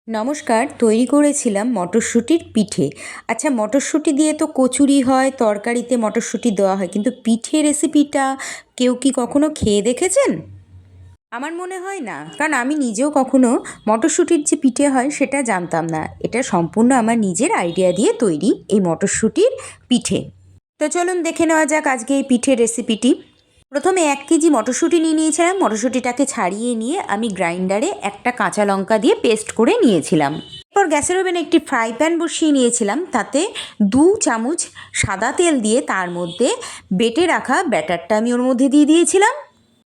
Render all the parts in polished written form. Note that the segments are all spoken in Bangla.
নমস্কার, তৈরি করেছিলাম মটরশুঁটির পিঠে। আচ্ছা, মটরশুঁটি দিয়ে তো কচুরি হয়, তরকারিতে মটরশুঁটি দেওয়া হয়, কিন্তু পিঠে রেসিপিটা কেউ কি কখনো খেয়ে দেখেছেন? আমার মনে হয় না, কারণ আমি নিজেও কখনো মটরশুঁটির যে পিঠে হয় সেটা জানতাম না। এটা সম্পূর্ণ আমার নিজের আইডিয়া দিয়ে তৈরি এই মটরশুঁটির পিঠে। তো চলুন দেখে নেওয়া যাক আজকে এই পিঠের রেসিপিটি। প্রথমে 1 কেজি মটরশুঁটি নিয়ে নিয়েছিলাম। মটরশুঁটিটাকে ছাড়িয়ে নিয়ে আমি গ্রাইন্ডারে একটা কাঁচা লঙ্কা দিয়ে পেস্ট করে নিয়েছিলাম। এরপর গ্যাসের ওভেনে একটি ফ্রাই প্যান বসিয়ে নিয়েছিলাম। তাতে 2 চামচ সাদা তেল দিয়ে তার মধ্যে বেটে রাখা ব্যাটারটা আমি ওর মধ্যে দিয়ে দিয়েছিলাম।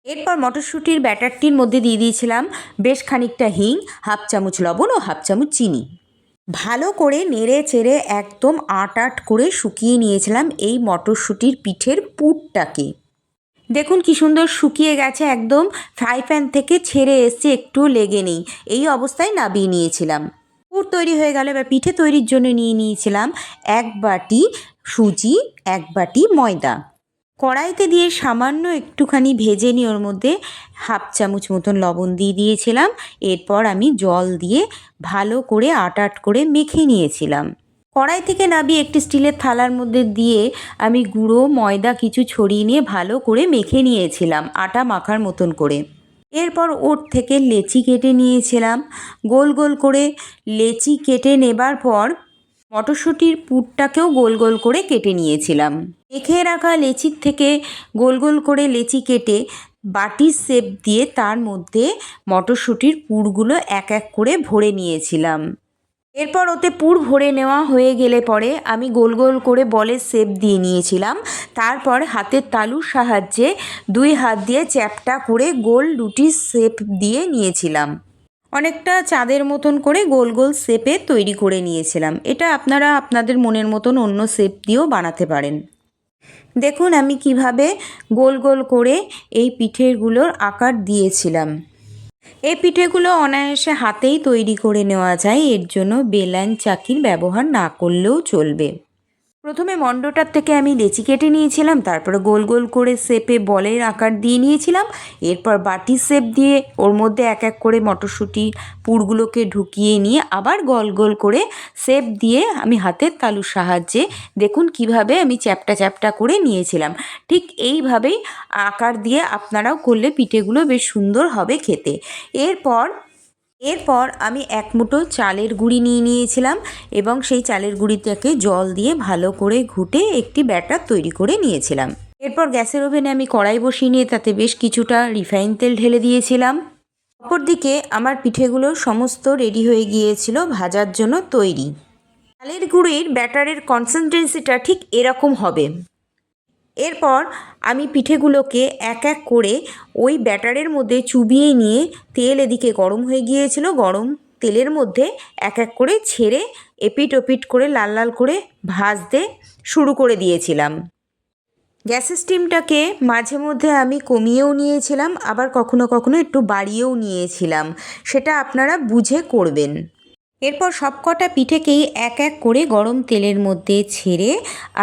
এরপর মটরশুঁটির ব্যাটারটির মধ্যে দিয়ে দিয়েছিলাম বেশ খানিকটা হিং, 1/2 চামচ লবণ ও 1/2 চামচ চিনি। ভালো করে নেড়ে চেড়ে একদম আট করে শুকিয়ে নিয়েছিলাম এই মটরশুঁটির পিঠের পুরটাকে। দেখুন কি সুন্দর শুকিয়ে গেছে, একদম ফ্রাই প্যান থেকে ছেড়ে এসছে, একটু লেগে নেই। এই অবস্থায় নামিয়ে নিয়েছিলাম। পুর তৈরি হয়ে গেল। এবার পিঠে তৈরির জন্য নিয়ে নিয়েছিলাম 1 বাটি সুজি, 1 বাটি ময়দা। কড়াইতে দিয়ে সামান্য একটুখানি ভেজে নিয়ে ওর মধ্যে 1/2 চামচ মতন লবণ দিয়ে দিয়েছিলাম। এরপর আমি জল দিয়ে ভালো করে আট করে মেখে নিয়েছিলাম। কড়াই থেকে নামিয়ে একটি স্টিলের থালার মধ্যে দিয়ে আমি গুঁড়ো ময়দা কিছু ছড়িয়ে নিয়ে ভালো করে মেখে নিয়েছিলাম আটা মাখার মতন করে। এরপর ওর থেকে লেচি কেটে নিয়েছিলাম। গোল গোল করে লেচি কেটে নেবার পর মটরশুঁটির পুরটাকেও গোল গোল করে কেটে নিয়েছিলাম। মেখে রাখা লেচির থেকে গোল গোল করে লেচি কেটে বাটির শেপ দিয়ে তার মধ্যে মটরশুঁটির পুরগুলো এক এক করে ভরে নিয়েছিলাম। এরপর ওতে পুর ভরে নেওয়া হয়ে গেলে পরে আমি গোল গোল করে বলের শেপ দিয়ে নিয়েছিলাম। তারপর হাতের তালুর সাহায্যে 2 হাত দিয়ে চ্যাপ্টা করে গোল রুটির শেপ দিয়ে নিয়েছিলাম। অনেকটা চাঁদের মতন করে গোল গোল শেপে তৈরি করে নিয়েছিলাম। এটা আপনারা আপনাদের মনের মতন অন্য শেপ দিয়েও বানাতে পারেন। দেখুন আমি কিভাবে গোল গোল করে এই পিঠেগুলোর আকার দিয়েছিলাম। এই পিঠেগুলো অনায়াসে হাতেই তৈরি করে নেওয়া যায়, এর জন্য বেলান চাকির ব্যবহার না করলেও চলবে। প্রথমে মণ্ডটার থেকে আমি লেচি কেটে নিয়েছিলাম, তারপরে গোল গোল করে শেপে বলের আকার দিয়ে নিয়েছিলাম। এরপর বাটির শেপ দিয়ে ওর মধ্যে এক এক করে মটরশুঁটি পুরগুলোকে ঢুকিয়ে নিয়ে আবার গোল গোল করে শেপ দিয়ে আমি হাতের তালুর সাহায্যে দেখুন কিভাবে আমি চ্যাপ্টা চ্যাপ্টা করে নিয়েছিলাম। ঠিক এইভাবেই আকার দিয়ে আপনারাও করলে পিঠেগুলো বেশ সুন্দর হবে খেতে। এরপর আমি 1 মুঠো চালের গুঁড়ি নিয়ে নিয়েছিলাম এবং সেই চালের গুঁড়িটাকে জল দিয়ে ভালো করে ঘুটে একটি ব্যাটার তৈরি করে নিয়েছিলাম। এরপর গ্যাসের ওভেনে আমি কড়াই বসিয়ে নিয়ে তাতে বেশ কিছুটা রিফাইন তেল ঢেলে দিয়েছিলাম। অপরদিকে আমার পিঠেগুলো সমস্ত রেডি হয়ে গিয়েছিল ভাজার জন্য তৈরি। চালের গুঁড়ির ব্যাটারের কনসিস্টেন্সিটা ঠিক এরকম হবে। এরপর আমি পিঠেগুলোকে এক এক করে ওই ব্যাটারের মধ্যে চুবিয়ে নিয়ে তেল এদিকে গরম হয়ে গিয়েছিল, গরম তেলের মধ্যে এক এক করে ছেড়ে এপিট ওপিট করে লাল লাল করে ভাজতে শুরু করে দিয়েছিলাম। গ্যাসের স্টিমটাকে মাঝে মধ্যে আমি কমিয়েও নিয়েছিলাম, আবার কখনো কখনো একটু বাড়িয়েও নিয়েছিলাম, সেটা আপনারা বুঝে করবেন। এরপর সবকটা পিঠেকেই এক এক করে গরম তেলের মধ্যে ছেড়ে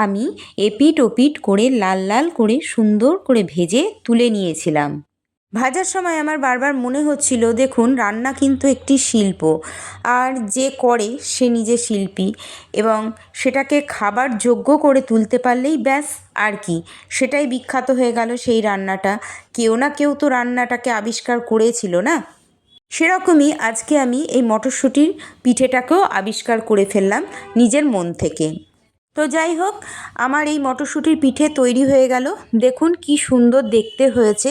আমি এপিট ওপিট করে লাল লাল করে সুন্দর করে ভেজে তুলে নিয়েছিলাম। ভাজার সময় আমার বারবার মনে হচ্ছিল, দেখুন রান্না কিন্তু একটি শিল্প, আর যে করে সে নিজে শিল্পী, এবং সেটাকে খাবার যোগ্য করে তুলতে পারলেই ব্যাস, আর কি, সেটাই বিখ্যাত হয়ে গেল সেই রান্নাটা। কেউ না কেউ তো রান্নাটাকে আবিষ্কার করেছিল না? সেরকমই আজকে আমি এই মটরশুঁটির পিঠেটাকেও আবিষ্কার করে ফেললাম নিজের মন থেকে। তো যাই হোক, আমার এই মটরশুঁটির পিঠে তৈরি হয়ে গেল। দেখুন কি সুন্দর দেখতে হয়েছে।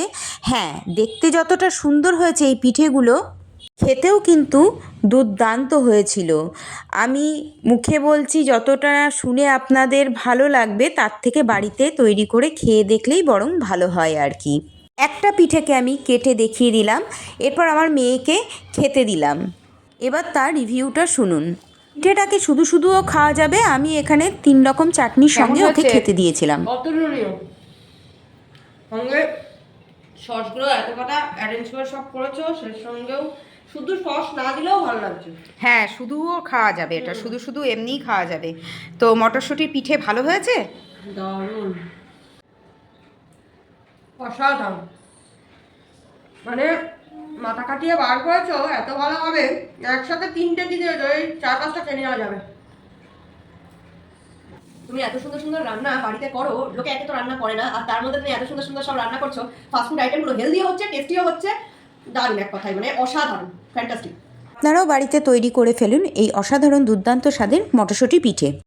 হ্যাঁ, দেখতে যতটা সুন্দর হয়েছে এই পিঠেগুলো, খেতেও কিন্তু দুর্দান্ত হয়েছিল। আমি মুখে বলছি, যতটা শুনে আপনাদের ভালো লাগবে তার থেকে বাড়িতে তৈরি করে খেয়ে দেখলেই বরং ভালো হয় আর কি। একটা পিঠেকে আমি কেটে দেখিয়ে দিলাম, এরপর আমার মেয়েকে খেতে দিলাম। এবার তার রিভিউটা শুনুন। পিঠেটাকে শুধু শুধুও খাওয়া যাবে, আমি এখানে 3 রকম চাটনির সঙ্গে ওকে খেতে দিয়েছিলাম। অতুলনীয়। সঙ্গে সসগুলো এত কটা অ্যারেঞ্জ করে সব করেছো, সেই সঙ্গেও শুধু সস না দিলেও ভালো লাগছে। হ্যাঁ, শুধুও খাওয়া যাবে, এটা শুধু শুধু এমনিই খাওয়া যাবে। তো মটরশুঁটির পিঠে ভালো হয়েছে? দারুণ, অসাধারণ। মানে মাথা কাটিয়ে বার করেছো, এত ভালো হবে একসাথে 3টে দিয়ে ওই 4-5টা খেয়ে নেওয়া যাবে। তুমি এত সুন্দর সুন্দর রান্না বাড়িতে করো, লোকে একে তো রান্না করে না, আর তার মধ্যে তুমি এত সুন্দর সুন্দর সব রান্না করছো, ফাস্টফুড আইটেমগুলো হেলদিও হচ্ছে, টেস্টিও হচ্ছে, দারুণ এক কথায়, মানে অসাধারণ, ফ্যান্টাস্টিক। আপনারাও বাড়িতে তৈরি করে ফেলুন এই অসাধারণ দুর্দান্ত স্বাদের মটরশুঁটি পিঠে।